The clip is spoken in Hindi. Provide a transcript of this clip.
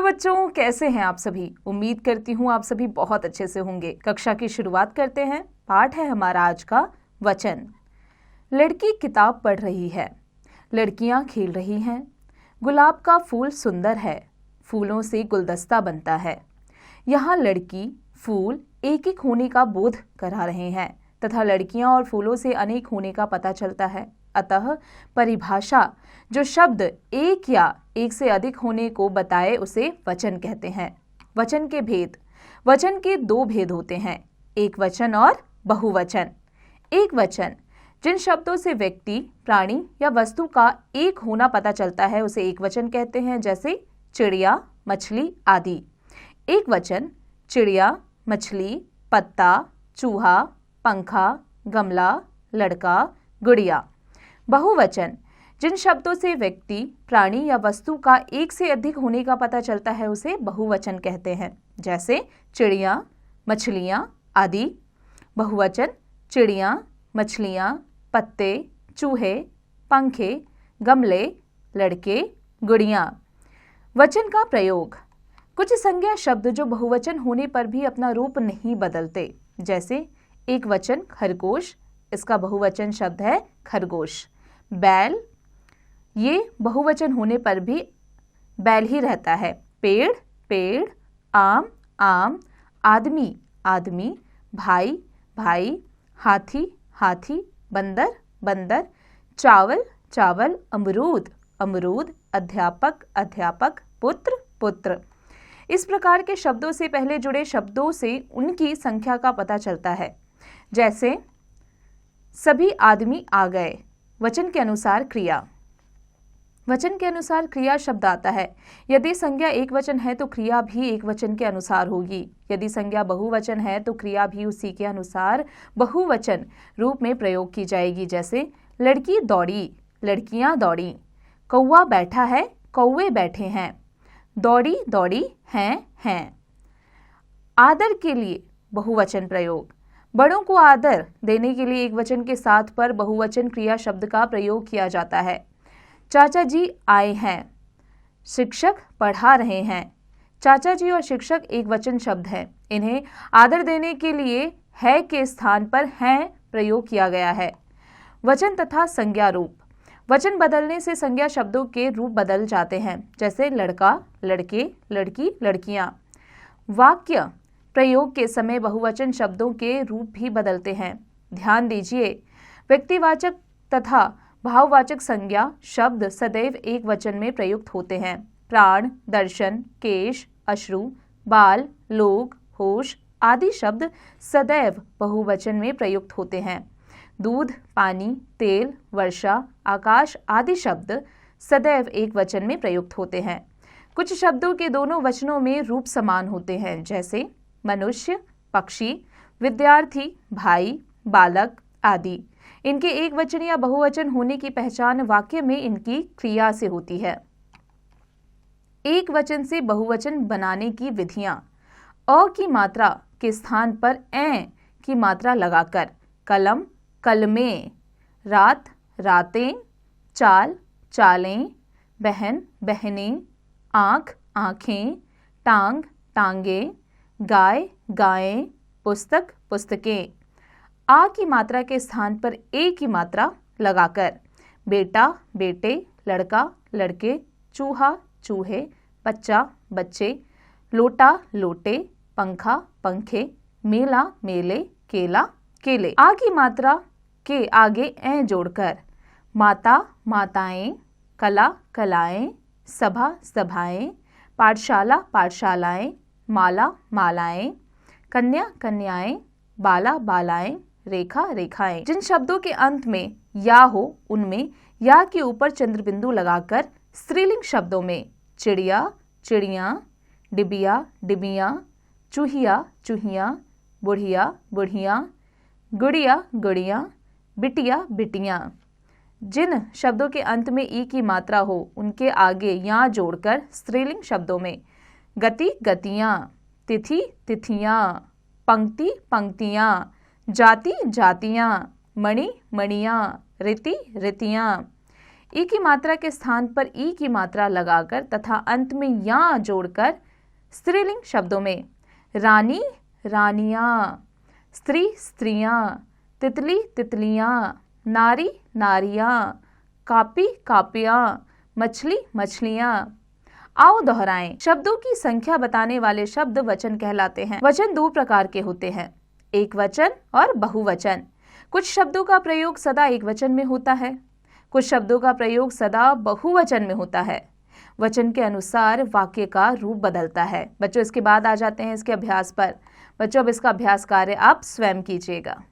बच्चों, कैसे हैं आप सभी। उम्मीद करती हूँ आप सभी बहुत अच्छे से होंगे। कक्षा की शुरुआत करते हैं। पाठ है हमारा आज का वचन। लड़की किताब पढ़ रही है, लड़कियां खेल रही हैं। गुलाब का फूल सुंदर है, फूलों से गुलदस्ता बनता है। यहाँ लड़की फूल एक एक होने का बोध करा रहे हैं तथा लड़कियां और फूलों से अनेक होने का पता चलता है। अतः परिभाषा जो शब्द एक या एक से अधिक होने को बताए उसे वचन कहते हैं। वचन के भेद। वचन के दो भेद होते हैं, एक वचन और बहुवचन। एक वचन जिन शब्दों से व्यक्ति, प्राणी या वस्तु का एक होना पता चलता है उसे एक वचन कहते हैं, जैसे चिड़िया, मछली आदि। एक वचन चिड़िया, मछली, पत्ता, चूहा, पंखा, गमला, लड़का, गुड़िया। बहुवचन जिन शब्दों से व्यक्ति, प्राणी या वस्तु का एक से अधिक होने का पता चलता है उसे बहुवचन कहते हैं, जैसे चिड़िया, मछलियाँ आदि। बहुवचन चिड़िया, मछलियाँ, पत्ते, चूहे, पंखे, गमले, लड़के, गुड़ियाँ। वचन का प्रयोग। कुछ संज्ञा शब्द जो बहुवचन होने पर भी अपना रूप नहीं बदलते, जैसे एक वचन खरगोश, इसका बहुवचन शब्द है खरगोश। बैल, ये बहुवचन होने पर भी बैल ही रहता है। पेड़, पेड़। आम, आम। आदमी, आदमी। भाई, भाई। हाथी, हाथी। बंदर, बंदर। चावल, चावल। अमरूद, अमरूद। अध्यापक, अध्यापक। पुत्र, पुत्र। इस प्रकार के शब्दों से पहले जुड़े शब्दों से उनकी संख्या का पता चलता है, जैसे सभी आदमी आ गए। वचन के अनुसार क्रिया। वचन के अनुसार क्रिया शब्द आता है। यदि संज्ञा एक वचन है तो क्रिया भी एक वचन के अनुसार होगी। यदि संज्ञा बहुवचन है तो क्रिया भी उसी के अनुसार बहुवचन रूप में प्रयोग की जाएगी, जैसे लड़की दौड़ी, लड़कियां दौड़ी। कौवा बैठा है, कौवे बैठे हैं। दौड़ी, दौड़ी, हैं। आदर के लिए बहुवचन प्रयोग। बड़ों को आदर देने के लिए एक वचन के साथ पर बहुवचन क्रिया शब्द का प्रयोग किया जाता है। चाचा जी आए हैं, शिक्षक पढ़ा रहे हैं। चाचा जी और शिक्षक एक वचन शब्द हैं। इन्हें आदर देने के लिए है के स्थान पर हैं प्रयोग किया गया है। वचन तथा संज्ञा रूप। वचन बदलने से संज्ञा शब्दों के रूप बदल जाते हैं, जैसे लड़का, लड़के, लड़की, लड़कियां। वाक्य प्रयोग के समय बहुवचन शब्दों के रूप भी बदलते हैं। ध्यान दीजिए, व्यक्तिवाचक तथा भाववाचक संज्ञा शब्द सदैव एक वचन में प्रयुक्त होते हैं। प्राण, दर्शन, केश, अश्रु, बाल, लोग, होश आदि शब्द सदैव बहुवचन में प्रयुक्त होते हैं। दूध, पानी, तेल, वर्षा, आकाश आदि शब्द सदैव एक वचन में प्रयुक्त होते हैं। कुछ शब्दों के दोनों वचनों में रूप समान होते हैं, जैसे मनुष्य, पक्षी, विद्यार्थी, भाई, बालक आदि। इनके एक वचन या बहुवचन होने की पहचान वाक्य में इनकी क्रिया से होती है। एक वचन से बहुवचन बनाने की विधियां। अ की मात्रा के स्थान पर ए की मात्रा लगाकर। कलम, कलमें। रात, रातें। चाल, चालें। बहन, बहनें। आँख, आँखें। टांग, टांगे। गाय, गायें। पुस्तक, पुस्तकें। आ की मात्रा के स्थान पर ए की मात्रा लगाकर। बेटा, बेटे। लड़का, लड़के। चूहा, चूहे। बच्चा, बच्चे। लोटा, लोटे। पंखा, पंखे। मेला, मेले। केला, केले। आ की मात्रा के आगे ए जोड़कर। माता, माताएं। कला, कलाएं। सभा, सभाएं। पाठशाला, पाठशालाएं। माला, मालाएं। कन्या, कन्याएं। बाला, बालाएं। रेखा, रेखाएं। जिन शब्दों के अंत में या हो उनमें या के ऊपर चंद्रबिंदु लगाकर स्त्रीलिंग शब्दों में चिड़िया, चिड़ियां। डिबिया, डिबियां। चूहिया, चूहियां। बुढ़िया, बुढ़ियां। गुड़िया, गुड़ियां। बिटिया, बिटियां। जिन शब्दों के अंत में ई की मात्रा हो उनके आगे या जोड़कर स्त्रीलिंग शब्दों में गति, गतियां। तिथि, तिथियां। पंक्ति, पंक्तियां। जाति, जातियां। मणि, मणियां। रीति, रीतियां। ई की मात्रा के स्थान पर ई की मात्रा लगाकर तथा अंत में या जोड़कर स्त्रीलिंग शब्दों में रानी रानियां, स्त्री स्त्रियां, तितली तितलियां, नारी नारियां, कापी कापियां, मछली मछलियां। आओ दोहराएं। शब्दों की संख्या बताने वाले शब्द वचन कहलाते हैं। वचन दो प्रकार के होते हैं, एक वचन और बहुवचन। कुछ शब्दों का प्रयोग सदा एक वचन में होता है, कुछ शब्दों का प्रयोग सदा बहुवचन में होता है। वचन के अनुसार वाक्य का रूप बदलता है। बच्चों, इसके बाद आ जाते हैं इसके अभ्यास पर। बच्चों, अब इसका अभ्यास कार्य आप स्वयं कीजिएगा।